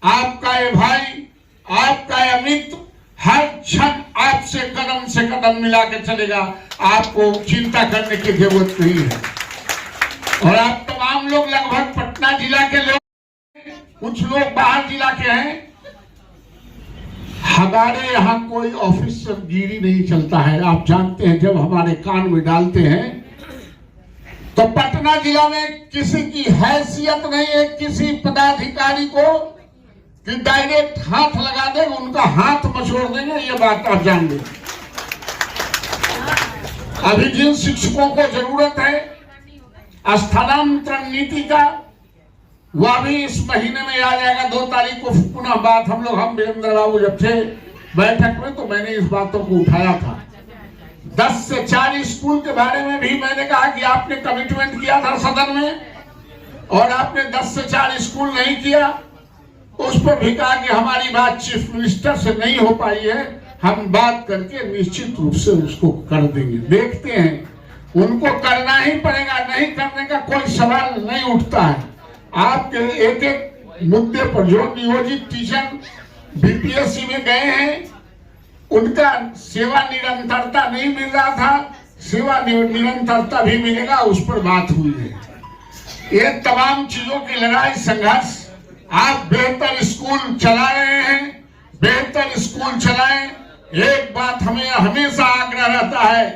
आपका ये भाई, आपका ये मित्र हर क्षण आपसे कदम से कदम मिला के चलेगा। आपको चिंता करने की जरूरत नहीं है। और आप तमाम लोग लगभग पटना जिला के लोग, कुछ लोग बाहर जिला के हैं। हमारे यहाँ कोई ऑफिसर गिरी नहीं चलता है। आप जानते हैं, जब हमारे कान में डालते हैं तो पटना जिला में किसी की हैसियत नहीं है किसी पदाधिकारी को कि डायरेक्ट हाथ लगा देंगे, उनका हाथ मचोड़ देंगे। ये बात आप जान लें। अभी जिन शिक्षकों को जरूरत है स्थानांतरण नीति का, वह भी इस महीने में आ जाएगा। 2 तारीख को पुनः बात हम वीरेंद्र बाबू जब थे बैठक में, तो मैंने इस बातों को उठाया था। 10 से 4 स्कूल के बारे में भी मैंने कहा कि आपने कमिटमेंट किया था सदन में, और आपने 10 से 4 स्कूल नहीं किया। उस पर भी कहा कि हमारी बात चीफ मिनिस्टर से नहीं हो पाई है, हम बात करके निश्चित रूप से उसको कर देंगे। देखते हैं, उनको करना ही पड़ेगा, नहीं करने का कोई सवाल नहीं उठता है। आपके एक एक मुद्दे पर जो नियोजित टीचर बीपीएससी में गए हैं, उनका सेवा निरंतरता नहीं मिल रहा था, सेवा निरंतरता भी मिलेगा, उस पर बात हुई है। ये तमाम चीजों की लड़ाई संघर्ष। आप बेहतर स्कूल चला रहे हैं, बेहतर स्कूल चलाएं। एक बात हमें हमेशा आग्रह रहता है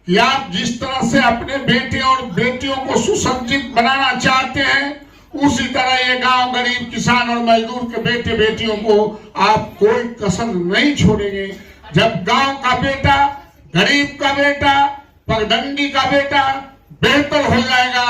कि आप जिस तरह से अपने बेटे और बेटियों को सुसज्जित बनाना चाहते हैं, उसी तरह ये गांव गरीब किसान और मजदूर के बेटे बेटियों को आप कोई कसर नहीं छोड़ेंगे। जब गांव का बेटा, गरीब का बेटा, पगडंडी का बेटा बेहतर हो जाएगा,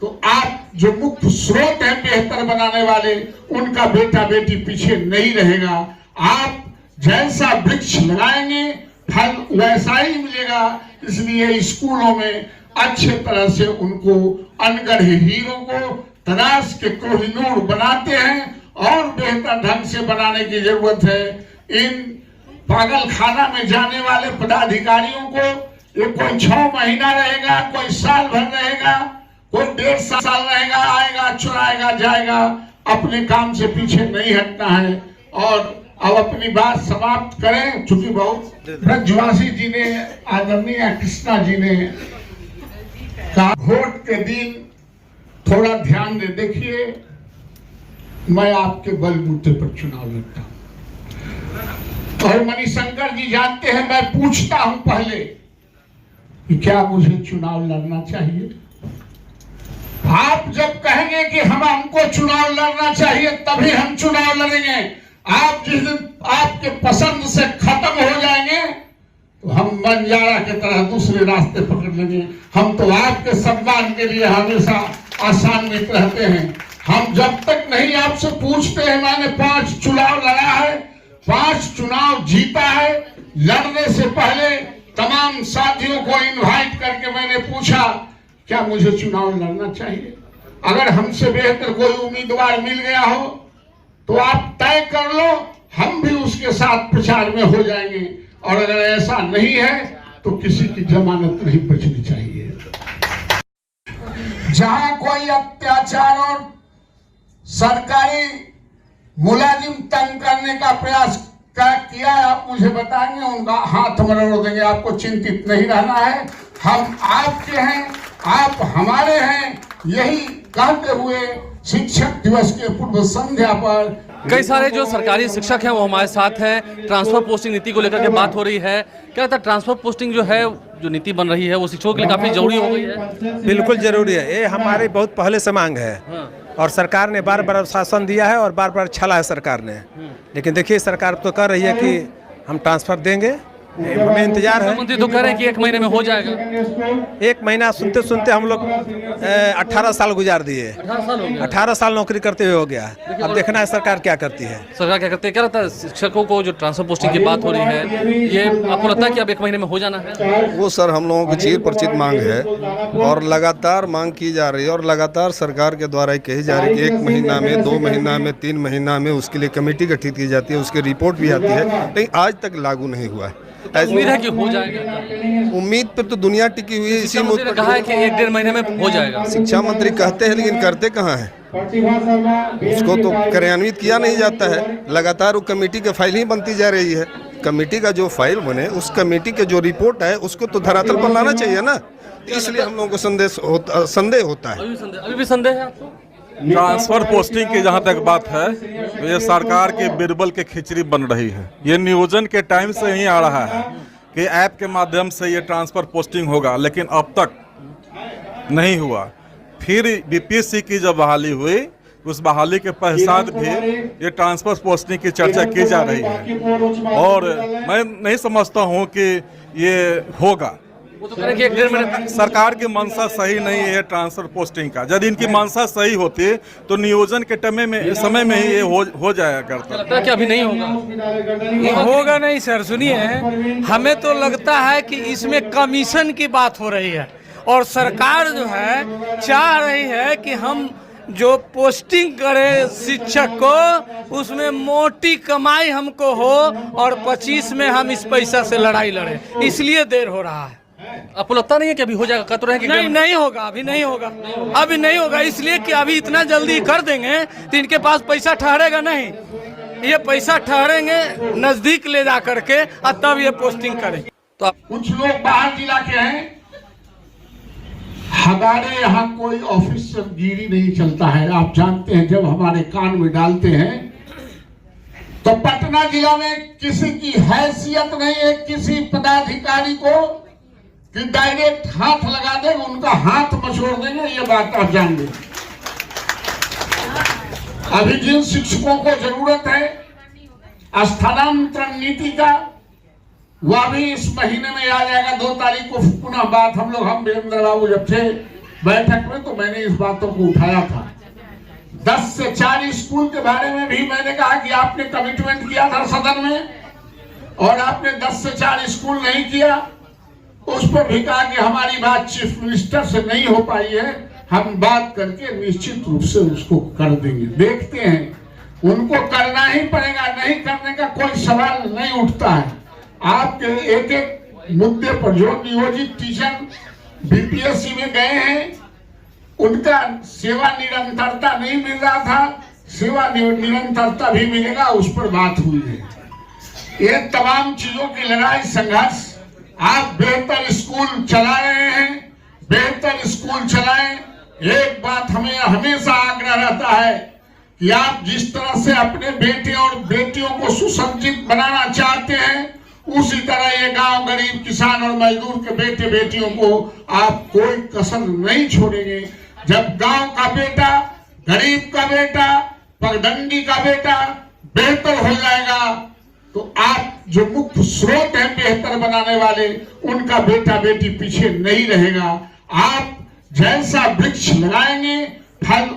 तो आप जो मुख्य स्रोत हैं बेहतर बनाने वाले, उनका बेटा बेटी पीछे नहीं रहेगा। आप जैसा वृक्ष लगाएंगे फल वैसा ही मिलेगा। इसलिए स्कूलों में अच्छे तरह से उनको अनगढ़ हीरो को तराश के कोहिनूर बनाते हैं, और बेहतर ढंग से बनाने की जरूरत है। इन पागल खाना में जाने वाले पदाधिकारियों को, ये कोई 6 महीना रहेगा, कोई साल भर रहेगा, कोई 1.5 साल रहेगा, आएगा चुराएगा जाएगा, अपने काम से पीछे नहीं हटना है। और अब अपनी बात समाप्त करें, चूंकि बहुत ब्रजवासी जी ने, आदरणीय कृष्णा जी ने कहा वोट के दिन थोड़ा ध्यान दे। देखिए, मैं आपके बलबूते पर चुनाव लड़ता हूं, और मणिशंकर जी जानते हैं, मैं पूछता हूं पहले कि क्या मुझे चुनाव लड़ना चाहिए। आप जब कहेंगे कि हमको चुनाव लड़ना चाहिए, तभी हम चुनाव लड़ेंगे। आप जिस दिन आपके पसंद से खत्म हो जाएंगे, तो हम बंजारा की तरह दूसरे रास्ते पकड़ लेंगे। हम तो आपके सम्मान के लिए हमेशा आसान्वित रहते हैं। हम जब तक नहीं आपसे पूछते हैं, मैंने 5 चुनाव लड़ा है, 5 चुनाव जीता है। लड़ने से पहले तमाम साथियों को इनवाइट करके मैंने पूछा, क्या मुझे चुनाव लड़ना चाहिए। अगर हमसे बेहतर कोई उम्मीदवार मिल गया हो तो आप तय कर लो, हम भी उसके साथ प्रचार में हो जाएंगे। और अगर ऐसा नहीं है तो किसी की जमानत नहीं बचनी चाहिए। जहां कोई अत्याचार और सरकारी मुलाजिम तंग करने का प्रयास किया है, आप मुझे बताएंगे, उनका हाथ मरोड़ देंगे। आपको चिंतित नहीं रहना है, हम आपके हैं, आप हमारे हैं। यही कहते हुए शिक्षक दिवस के पूर्व संध्या पर कई सारे जो सरकारी शिक्षक हैं वो हमारे साथ हैं। ट्रांसफर पोस्टिंग नीति को लेकर के बात हो रही है। क्या लगता है ट्रांसफर पोस्टिंग जो है, जो नीति बन रही है, वो शिक्षकों के लिए काफी जरूरी हो गई है? बिल्कुल जरूरी है। ये हमारी बहुत पहले से मांग है। और सरकार ने बार बार आश्वासन दिया है और बार बार छला है सरकार ने। लेकिन देखिए, सरकार तो कह रही है कि हम ट्रांसफर देंगे, हमें इंतजार है। मुख्यमंत्री तो कह रहे हैं कि 1 महीने में हो जाएगा। 1 महीना सुनते सुनते हम लोग 18 साल गुजार दिए। 18 साल नौकरी करते हुए हो गया। अब देखना है सरकार क्या करती है। सरकार क्या करती है? क्या लगता है शिक्षकों को जो ट्रांसफर पोस्टिंग की बात हो रही है, ये आपको लगता है कि अब 1 महीने में हो जाना है? वो सर हम लोगों की चिर परिचित मांग है, और लगातार मांग की जा रही है, और लगातार सरकार के द्वारा कही जा रही है कि 1 महीना में, 2 महीना में, 3 महीना में उसके लिए कमेटी गठित की जाती है, उसकी रिपोर्ट भी आती है, लेकिन आज तक लागू नहीं हुआ है। उम्मीद है कि हो जाएगा? उम्मीद पर तो दुनिया टिकी हुई है, इसी शिक्षा मंत्री ने कहा है कि 1-1.5 महीने में हो जाएगा। शिक्षा मंत्री कहते हैं लेकिन करते कहाँ हैं? उसको तो कार्यान्वित किया नहीं जाता है। लगातार वो कमेटी की फाइल ही बनती जा रही है। कमेटी का जो फाइल बने, उस कमेटी के जो रिपोर्ट है उसको तो धरातल पर लाना चाहिए ना। इसलिए हम लोगों को संदेह होता है। अभी भी संदेह है आपको? ट्रांसफर पोस्टिंग की जहां तक बात है, तो ये सरकार के बिरबल के खिचड़ी बन रही है। ये नियोजन के टाइम से ही आ रहा है कि ऐप के माध्यम से ये ट्रांसफर पोस्टिंग होगा, लेकिन अब तक नहीं हुआ। फिर बीपीएससी की जब बहाली हुई, उस बहाली के पश्चात भी ये ट्रांसफर पोस्टिंग की चर्चा की जा रही है, और मैं नहीं समझता हूँ कि ये होगा। वो तो कह रहे हैं कि 1-1.5 महीने सरकार की मंशा सही नहीं है ट्रांसफर पोस्टिंग का। यदि इनकी मंशा सही होती तो नियोजन के समय में ही ये हो जाया करता। लगता है कि अभी नहीं होगा। ये होगा नहीं सर। सुनिए, हमें तो लगता है कि इसमें कमीशन की बात हो रही है, और सरकार जो है चाह रही है कि हम जो पोस्टिंग करे शिक्षक को, उसमें मोटी कमाई हमको हो, और 25 में हम इस पैसा से लड़ाई लड़े, इसलिए देर हो रहा है। आपको लगता नहीं है कि अभी हो जाएगा? कह तो रहे हैं कि नहीं होगा, अभी नहीं होगा। अभी नहीं होगा इसलिए कि अभी इतना जल्दी कर देंगे तो इनके पास पैसा ठहरेगा नहीं। ये पैसा ठहरेंगे नजदीक ले जा करके, और तब ये पोस्टिंग करें। तो आप कुछ लोग बाहर जिला के हैं। हमारे यहाँ कोई ऑफिसर गिरी नहीं चलता है। आप जानते हैं, जब हमारे कान में डालते हैं तो पटना जिला में किसी की हैसियत नहीं है किसी पदाधिकारी को कि डायरेक्ट हाथ लगा देंगे, उनका हाथ मछोड़ देंगे। ये बात आप जान लें। अभी जिन शिक्षकों को जरूरत है स्थानांतरण नीति का, वह भी इस महीने में आ जाएगा। 2 तारीख को पुनः बात हम वीरेंद्र बाबू जब थे बैठक में, तो मैंने इस बातों को उठाया था। 10 से 4 स्कूल के बारे में भी मैंने कहा कि आपने कमिटमेंट किया था सदन में, और आपने 10 से 4 स्कूल नहीं किया। उस पर भी कहा कि हमारी बात चीफ मिनिस्टर से नहीं हो पाई है, हम बात करके निश्चित रूप से उसको कर देंगे। देखते हैं, उनको करना ही पड़ेगा, नहीं करने का कोई सवाल नहीं उठता है। आपके एक एक मुद्दे पर जो नियोजित टीचर बीपीएससी में गए हैं, उनका सेवा निरंतरता नहीं मिल रहा था, सेवा निरंतरता भी मिलेगा, उस पर बात हुई है। ये तमाम चीजों की लड़ाई संघर्ष। आप बेहतर स्कूल चला रहे हैं, बेहतर स्कूल चलाएं। एक बात हमें हमेशा आग्रह रहता है कि आप जिस तरह से अपने बेटे और बेटियों को सुसज्जित बनाना चाहते हैं, उसी तरह ये गांव गरीब किसान और मजदूर के बेटे बेटियों को आप कोई कसर नहीं छोड़ेंगे। जब गांव का बेटा, गरीब का बेटा, पगडंडी का बेटा बेहतर हो जाएगा, तो आप जो मुख्य स्रोत हैं बेहतर बनाने वाले, उनका बेटा बेटी पीछे नहीं रहेगा। आप जैसा वृक्ष लगाएंगे, फल